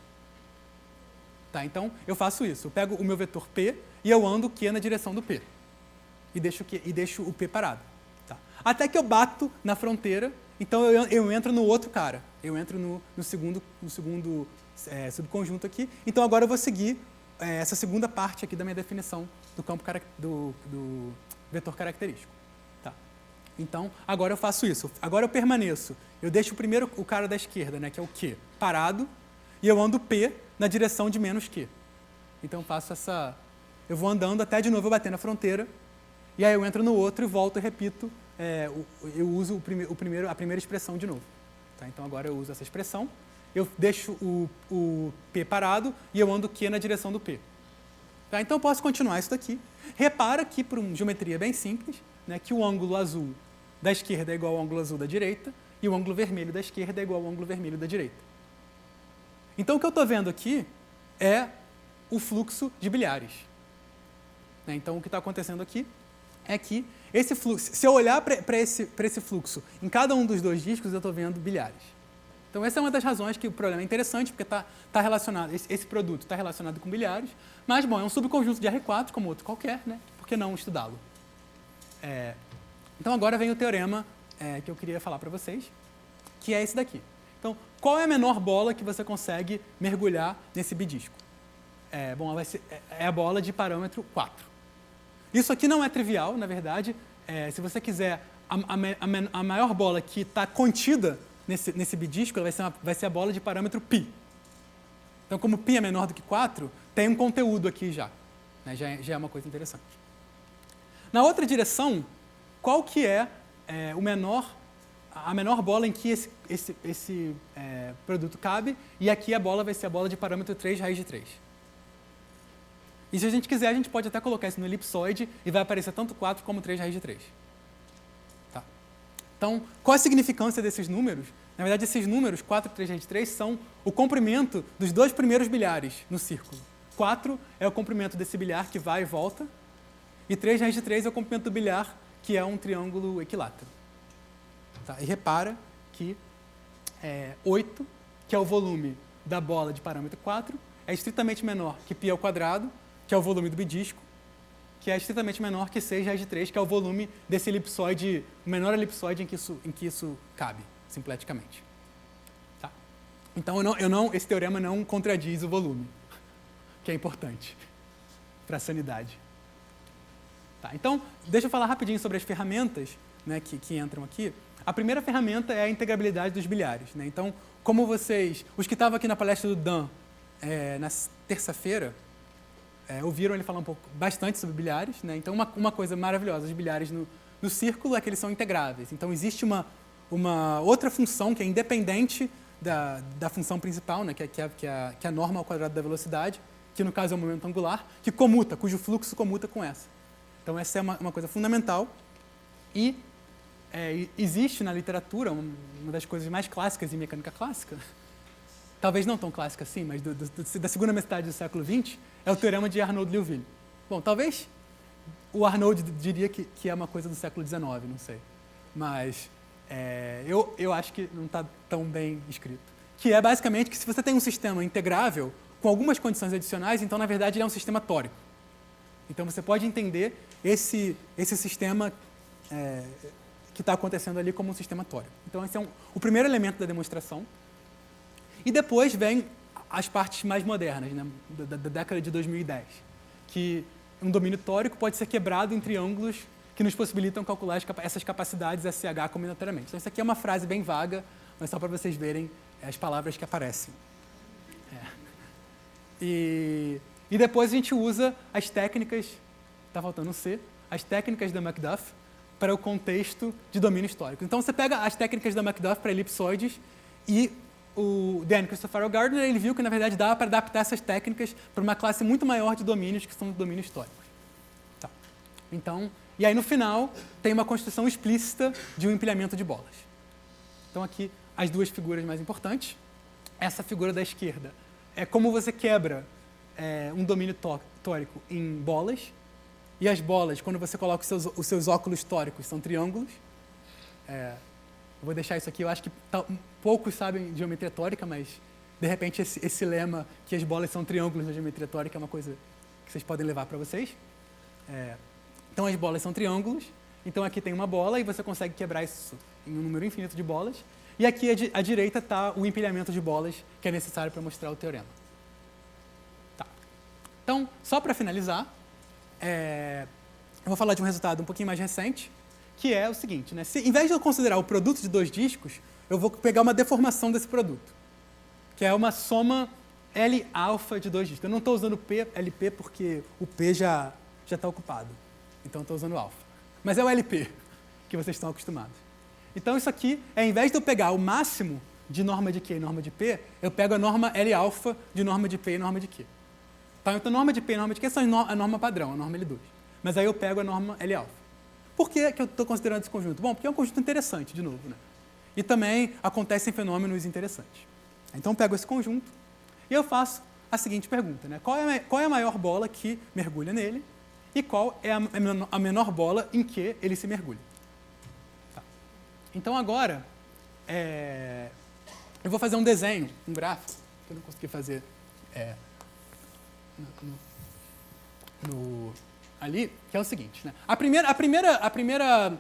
Tá, então, eu faço isso. Eu pego o meu vetor P e eu ando Q na direção do P. E deixo o P parado. Tá? Até que eu bato na fronteira, então eu entro no outro cara. Eu entro no segundo subconjunto aqui. Então, agora eu vou seguir essa segunda parte aqui da minha definição do campo do vetor característico. Tá? Então, agora eu faço isso. Agora eu permaneço. Eu deixo primeiro o cara da esquerda, né, que é o Q, parado, e eu ando P na direção de menos Q. Então, eu faço eu vou andando até de novo eu bater na fronteira, e aí eu entro no outro e volto e repito. Eu uso a primeira expressão de novo. Tá? Então, agora eu uso essa expressão. Eu deixo o P parado e eu ando Q na direção do P. Tá? Então, eu posso continuar isso daqui. Repara que, por uma geometria bem simples, né, que o ângulo azul da esquerda é igual ao ângulo azul da direita e o ângulo vermelho da esquerda é igual ao ângulo vermelho da direita. Então, o que eu estou vendo aqui é o fluxo de bilhares. Né? Então, o que está acontecendo aqui é que esse fluxo, se eu olhar para esse fluxo em cada um dos dois discos, eu estou vendo bilhares. Então, essa é uma das razões que o problema é interessante, porque está relacionado, esse produto está relacionado com bilhares, mas, bom, é um subconjunto de R4, como outro qualquer, né? Por que não estudá-lo? Então, agora vem o teorema que eu queria falar para vocês, que é esse daqui. Então, qual é a menor bola que você consegue mergulhar nesse bidisco? Bom, é a bola de parâmetro 4. Isso aqui não é trivial, na verdade. Se você quiser, a maior bola que está contida nesse bidisco, ela vai ser a bola de parâmetro π. Então, como π é menor do que 4, tem um conteúdo aqui já. Né? Já é uma coisa interessante. Na outra direção, qual que é a menor bola em que esse produto cabe? E aqui a bola vai ser a bola de parâmetro 3 raiz de 3. E se a gente quiser, a gente pode até colocar isso no elipsoide e vai aparecer tanto 4 como 3 raiz de 3. Tá? Então, qual a significância desses números? Na verdade, esses números, 4 e 3 raiz de 3, são o comprimento dos dois primeiros bilhares no círculo. 4 é o comprimento desse bilhar que vai e volta. E 3 raiz de 3 é o comprimento do bilhar, que é um triângulo equilátero. Tá? E repara que 8, que é o volume da bola de parâmetro 4, é estritamente menor que π ao quadrado, que é o volume do bidisco, que é estritamente menor que 6 raiz de 3, que é o volume desse elipsoide, o menor elipsoide em que isso cabe, simpleticamente. Tá? Então, esse teorema não contradiz o volume, que é importante para a sanidade. Tá, então, deixa eu falar rapidinho sobre as ferramentas, né, que entram aqui. A primeira ferramenta é a integrabilidade dos bilhares. Né? Então, como os que estavam aqui na palestra do Dan na terça-feira, ouviram ele falar bastante sobre bilhares. Né? Então, uma coisa maravilhosa dos bilhares no círculo é que eles são integráveis. Então, existe uma outra função que é independente da função principal, né? que é a norma ao quadrado da velocidade, que no caso é o momento angular, que comuta, cujo fluxo comuta com essa. Então, essa é uma coisa fundamental. E existe na literatura uma das coisas mais clássicas em mecânica clássica, talvez não tão clássica assim, mas da segunda metade do século XX, é o teorema de Arnold-Liouville. Bom, talvez o Arnold diria que é uma coisa do século XIX, não sei. Mas eu acho que não está tão bem escrito. Que é basicamente que se você tem um sistema integrável com algumas condições adicionais, então, na verdade, ele é um sistema tórico. Então, você pode entender esse sistema que está acontecendo ali como um sistema tórico. Então, esse é o primeiro elemento da demonstração. E depois vem as partes mais modernas, né, da década de 2010, que um domínio tórico pode ser quebrado em triângulos que nos possibilitam calcular essas capacidades SH combinatoriamente. Então, isso aqui é uma frase bem vaga, mas só para vocês verem as palavras que aparecem. E depois a gente usa as técnicas, está faltando um C, as técnicas da Macduff para o contexto de domínio histórico. Então, você pega as técnicas da Macduff para elipsoides e o Dan Christopher Gardner, ele viu que, na verdade, dava para adaptar essas técnicas para uma classe muito maior de domínios, que são os domínios históricos. Tá. Então, e aí, no final, tem uma construção explícita de um empilhamento de bolas. Então, aqui, as duas figuras mais importantes. Essa figura da esquerda é como você quebra um domínio tórico em bolas. E as bolas, quando você coloca os seus óculos tóricos, são triângulos. Eu vou deixar isso aqui, eu acho que poucos sabem geometria tórica, mas, de repente, esse lema que as bolas são triângulos na geometria tórica é uma coisa que vocês podem levar para vocês. Então, as bolas são triângulos. Então, aqui tem uma bola e você consegue quebrar isso em um número infinito de bolas. E aqui, à direita, está o empilhamento de bolas que é necessário para mostrar o teorema. Tá. Então, só para finalizar, eu vou falar de um resultado um pouquinho mais recente, que é o seguinte, né? Em vez de eu considerar o produto de dois discos, eu vou pegar uma deformação desse produto, que é uma soma L-alfa de dois discos. Eu não estou usando P, LP, porque o P já está ocupado. Então, estou usando alfa. Mas é o LP, que vocês estão acostumados. Então, isso aqui, em vez de eu pegar o máximo de norma de Q e norma de P, eu pego a norma L-alfa de norma de P e norma de Q. Tá? Então, norma de P e norma de Q são a norma padrão, a norma L2. Mas aí eu pego a norma L-alfa. Por que eu estou considerando esse conjunto? Bom, porque é um conjunto interessante, de novo. Né? E também acontecem fenômenos interessantes. Então, eu pego esse conjunto e eu faço a seguinte pergunta. Né? Qual é a maior bola que mergulha nele e qual é a menor bola em que ele se mergulha? Tá. Então, agora, eu vou fazer um desenho, um gráfico, que eu não consegui fazer ali, que é o seguinte. Né? A primeira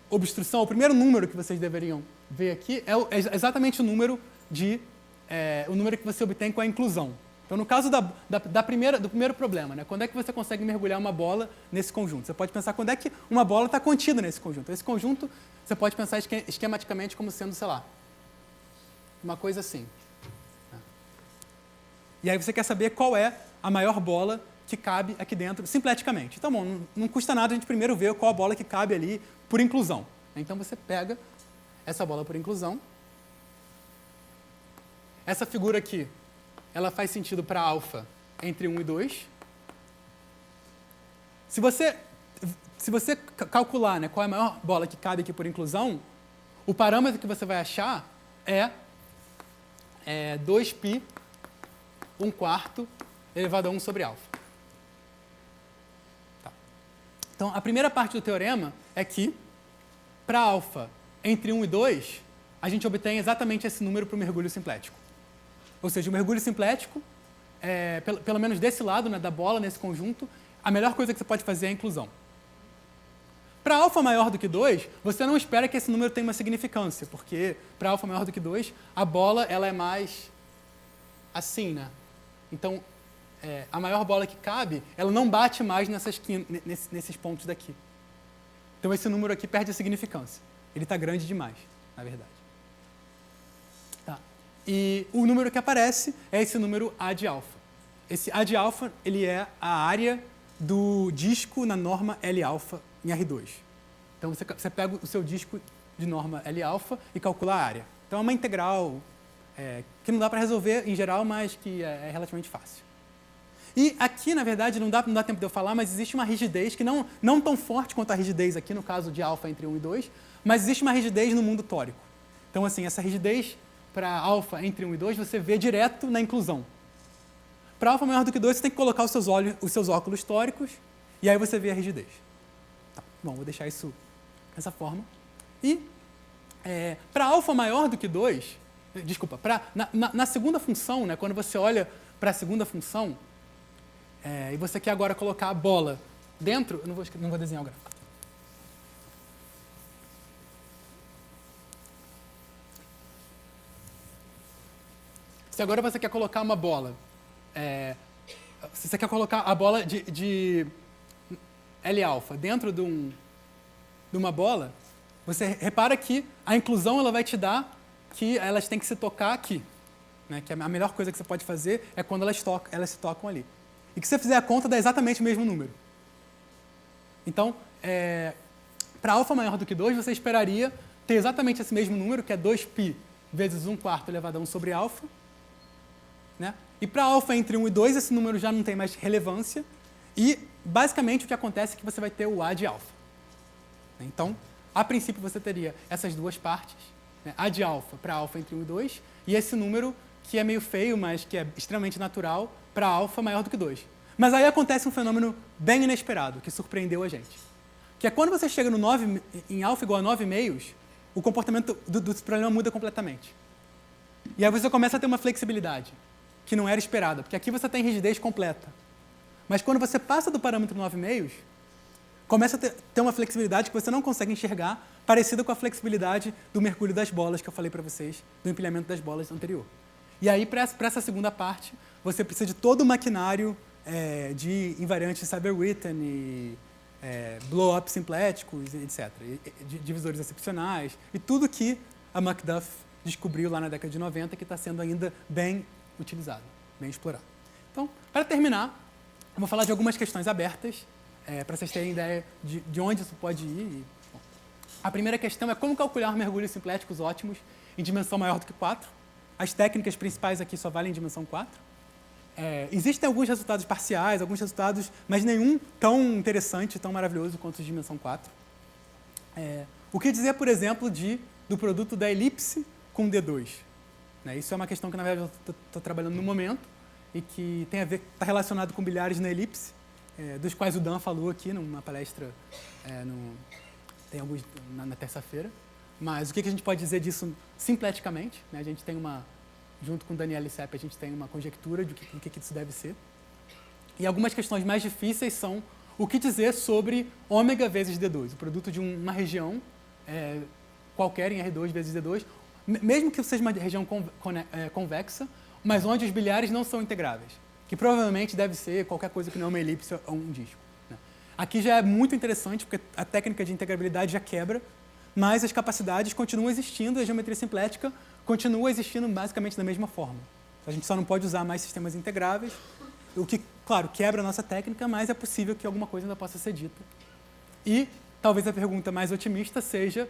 obstrução, o primeiro número que vocês deveriam ver aqui é exatamente o número que você obtém com a inclusão. Então, no caso do primeiro problema, né? Quando é que você consegue mergulhar uma bola nesse conjunto? Você pode pensar quando é que uma bola está contida nesse conjunto. Esse conjunto, você pode pensar esquematicamente como sendo, sei lá, uma coisa assim. E aí você quer saber qual é a maior bola que cabe aqui dentro, simpleticamente. Então, bom, não custa nada a gente primeiro ver qual a bola que cabe ali por inclusão. Então, você pega essa bola por inclusão. Essa figura aqui, ela faz sentido para alfa entre 1 e 2. Se você calcular, né, qual é a maior bola que cabe aqui por inclusão, o parâmetro que você vai achar é 2π 1/4 elevado a 1 sobre alfa. Tá. Então, a primeira parte do teorema é que, para alfa entre 1 e 2, a gente obtém exatamente esse número para o mergulho simplético. Ou seja, o mergulho simplético, pelo menos desse lado, né, da bola, nesse conjunto, a melhor coisa que você pode fazer é a inclusão. Para alfa maior do que 2, você não espera que esse número tenha uma significância, porque para alfa maior do que 2, a bola ela é mais assim, né? Então, a maior bola que cabe, ela não bate mais nesses pontos daqui. Então, esse número aqui perde a significância. Ele está grande demais, na verdade. Tá. E o número que aparece é esse número A de alfa. Esse A de alfa, ele é a área do disco na norma L-alfa em R2. Então, você pega o seu disco de norma L-alfa e calcula a área. Então, é uma integral que não dá para resolver em geral, mas que é relativamente fácil. E aqui, na verdade, não dá tempo de eu falar, mas existe uma rigidez que não tão forte quanto a rigidez aqui no caso de alfa entre 1 e 2, mas existe uma rigidez no mundo tórico. Então, assim, essa rigidez para alfa entre 1 e 2 você vê direto na inclusão. Para alfa maior do que 2, você tem que colocar os seus óculos tóricos e aí você vê a rigidez. Tá. Bom, vou deixar isso dessa forma. E para alfa maior do que 2, desculpa, na segunda função, né, quando você olha para a segunda função, e você quer agora colocar a bola dentro, eu não vou desenhar o gráfico. Se agora você quer colocar uma bola, se você quer colocar a bola de L-alfa dentro de uma bola, você repara que a inclusão ela vai te dar que elas têm que se tocar aqui. Né? Que a melhor coisa que você pode fazer é quando elas se tocam ali. E que se você fizer a conta, dá exatamente o mesmo número. Então, para alfa maior do que 2, você esperaria ter exatamente esse mesmo número, que é 2π vezes 1/4 elevado a 1 sobre alfa. Né? E para alfa entre 1 e 2, esse número já não tem mais relevância. E, basicamente, o que acontece é que você vai ter o A de alfa. Então, a princípio, você teria essas duas partes. Né? A de alfa para alfa entre 1 e 2, e esse número que é meio feio, mas que é extremamente natural, para alfa maior do que 2. Mas aí acontece um fenômeno bem inesperado, que surpreendeu a gente. Que é quando você chega no 9, em alfa igual a 9,5, o comportamento do problema muda completamente. E aí você começa a ter uma flexibilidade, que não era esperada, porque aqui você tem rigidez completa. Mas quando você passa do parâmetro 9,5, começa a ter uma flexibilidade que você não consegue enxergar, parecida com a flexibilidade do mergulho das bolas que eu falei para vocês, do empilhamento das bolas anterior. E aí, para essa segunda parte, você precisa de todo o maquinário de invariantes Cyber-Witten e blow-up simpléticos, etc. De divisores excepcionais e tudo que a McDuff descobriu lá na década de 90 que está sendo ainda bem utilizado, bem explorado. Então, para terminar, eu vou falar de algumas questões abertas, para vocês terem ideia de onde isso pode ir. Bom, a primeira questão é como calcular mergulhos simpléticos ótimos em dimensão maior do que 4. As técnicas principais aqui só valem em dimensão 4. Existem alguns resultados parciais, alguns resultados, mas nenhum tão interessante, tão maravilhoso quanto os de dimensão 4. O que dizer, por exemplo, do produto da elipse com D2? Né? Isso é uma questão que, na verdade, eu estou trabalhando no momento e que tem a ver, está relacionado com bilhares na elipse, dos quais o Dan falou aqui numa palestra tem alguns na terça-feira. Mas o que a gente pode dizer disso simpleticamente? Né? A gente tem junto com o Daniel Sepp, a gente tem uma conjectura do que isso deve ser. E algumas questões mais difíceis são o que dizer sobre ômega vezes D2, o produto de uma região qualquer em R2 vezes D2, mesmo que seja uma região convexa, mas onde os bilhares não são integráveis, que provavelmente deve ser qualquer coisa que não é uma elipse ou um disco. Né? Aqui já é muito interessante, porque a técnica de integrabilidade já quebra, mas as capacidades continuam existindo, a geometria simplética continua existindo basicamente da mesma forma. A gente só não pode usar mais sistemas integráveis, o que, claro, quebra a nossa técnica, mas é possível que alguma coisa ainda possa ser dita. E talvez a pergunta mais otimista seja,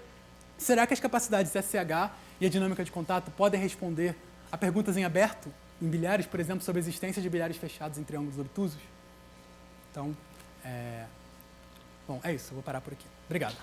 será que as capacidades SH e a dinâmica de contato podem responder a perguntas em aberto, em bilhares, por exemplo, sobre a existência de bilhares fechados em triângulos obtusos? Então, bom, é isso, eu vou parar por aqui. Obrigado.